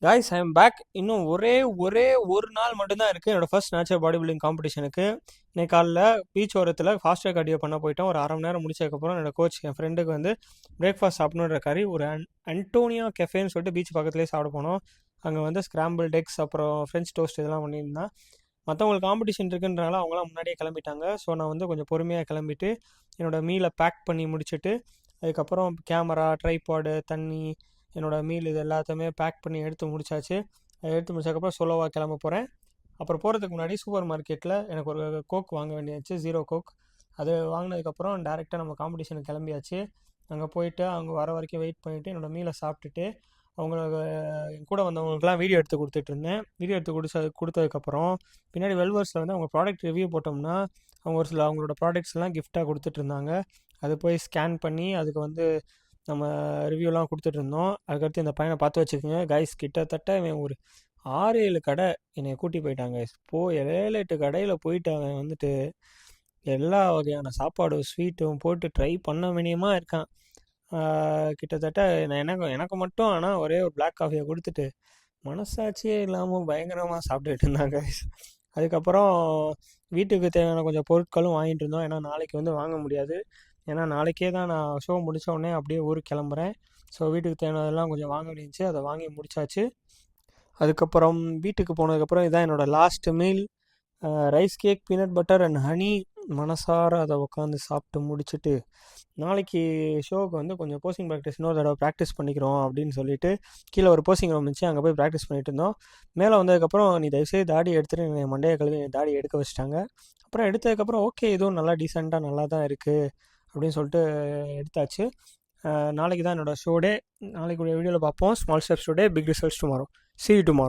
Guys I am back. இன்னும் ஒரே ஒரே ஒரு நாள் மட்டும்தான் இருக்குது என்னோட ஃபர்ஸ்ட் நேச்சுரல் பாடி பில்டிங் காம்படிஷனுக்கு. இன்னைக்கு காலைல பீச் ஓரத்தில் ஃபாஸ்ட் ட்ராக் கார்டியோ பண்ண போயிட்டோம். ஒரு அரை மணி நேரம் முடிச்சதுக்கப்புறம் என்னோட கோச் என் ஃப்ரெண்டுக்கு வந்து பிரேக்ஃபாஸ்ட் சாப்பிடணுன்ற கறி ஒரு அன்டோனியா கெஃபேன்னு சொல்லிட்டு பீச் பக்கத்துலேயே சாப்பிட போனோம். அங்கே வந்து ஸ்கிராம்பிள் டெக்ஸ் அப்புறம் ஃப்ரெஞ்ச் டோஸ்ட் இதெல்லாம் பண்ணியிருந்தேன். மற்றவங்களுக்கு காம்படிஷன் இருக்குன்றனால அவங்களாம் முன்னாடியே கிளம்பிட்டாங்க. ஸோ நான் வந்து கொஞ்சம் பொறுமையாக கிளம்பிட்டு என்னோடய மீலை பேக் பண்ணி முடிச்சுட்டு அதுக்கப்புறம் கேமரா ட்ரைபாடு தண்ணி என்னோடய மீல் இது எல்லாத்தையுமே பேக் பண்ணி எடுத்து முடிச்சாச்சு. எடுத்து முடிச்சதுக்கப்புறம் சோலோவாக கிளம்ப போகிறேன். அப்புறம் போகிறதுக்கு முன்னாடி சூப்பர் மார்க்கெட்டில் எனக்கு ஒரு கோக் வாங்க வேண்டியாச்சு, ஜீரோ கோக். அது வாங்கினதுக்கப்புறம் டேரெக்டாக நம்ம காம்படிஷனுக்கு கிளம்பியாச்சு. அங்கே போயிட்டு அவங்க வர வரைக்கும் வெயிட் பண்ணிவிட்டு என்னோடய மீலை சாப்பிட்டுட்டு அவங்களுக்கு என் கூட வந்தவங்களுக்குலாம் வீடியோ எடுத்து கொடுத்துட்ருந்தேன். வீடியோ எடுத்து கொடுத்ததுக்கப்புறம் பின்னாடி வெல்வர்ஸில் வந்து அவங்க ப்ராடக்ட் ரிவ்யூ போட்டோம்னா அவங்க ஒரு சில அவங்களோட ப்ராடக்ட்ஸ்லாம் கிஃப்டாக கொடுத்துட்ருந்தாங்க. அது போய் ஸ்கேன் பண்ணி அதுக்கு வந்து நம்ம ரிவ்யூலாம் கொடுத்துட்ருந்தோம். அதுக்கடுத்து இந்த பையனை பார்த்து வச்சுக்கோங்க கைஸ், கிட்டத்தட்ட இவன் ஒரு 6-7 கடை என்னை கூட்டி போயிட்டாங்க. 7-8 கடையில் போயிட்டு அவன் வந்துட்டு எல்லா வகையான சாப்பாடு ஸ்வீட்டும் போட்டு ட்ரை பண்ண வேண்டியமாக இருக்கான். கிட்டத்தட்ட எனக்கு மட்டும் ஆனால் ஒரே ஒரு பிளாக் காஃபியை கொடுத்துட்டு மனசாட்சியே இல்லாமல் பயங்கரமாக சாப்பிட்டுட்டு இருந்தாங்க. அதுக்கப்புறம் வீட்டுக்கு தேவையான கொஞ்சம் பொருட்களும் வாங்கிட்டு இருந்தோம். ஏன்னா நாளைக்கு வந்து வாங்க முடியாது. ஏன்னா நாளைக்கே தான் நான் ஷோ முடித்த உடனே அப்படியே ஊருக்கு கிளம்புறேன். ஸோ வீட்டுக்கு தேவையானதெல்லாம் கொஞ்சம் வாங்க வேண்டியிருந்துச்சு, அதை வாங்கி முடிச்சாச்சு. அதுக்கப்புறம் வீட்டுக்கு போனதுக்கப்புறம் இதான் என்னோடய last meal. Rice cake peanut butter and honey. மனசார அதை உட்காந்து சாப்பிட்டு முடிச்சுட்டு நாளைக்கு ஷோவுக்கு வந்து கொஞ்சம் போசிங் ப்ராக்டிஸ் இன்னொரு தடவை ப்ராக்டிஸ் பண்ணிக்கிறோம் அப்படின்னு சொல்லிட்டு கீழே ஒரு போசிங் ரூம் இருந்துச்சு, அங்கே போய் ப்ராக்டிஸ் பண்ணிட்டு இருந்தோம். மேலே வந்ததுக்கப்புறம் நீ தயவுசெய்து தாடி எடுத்துகிட்டு மண்டையை கழுவி தாடி எடுக்க வச்சிட்டாங்க. அப்புறம் எடுத்ததுக்கப்புறம் ஓகே இதுவும் நல்லா டீசெண்டாக நல்லா தான் இருக்குது அப்படின்னு சொல்லிட்டு எடுத்தாச்சு. நாளைக்கு தான் என்னோடய ஷோ டே. நாளைக்கு வீடியோவில் பார்ப்போம். Small steps today, big results tomorrow. See you tomorrow.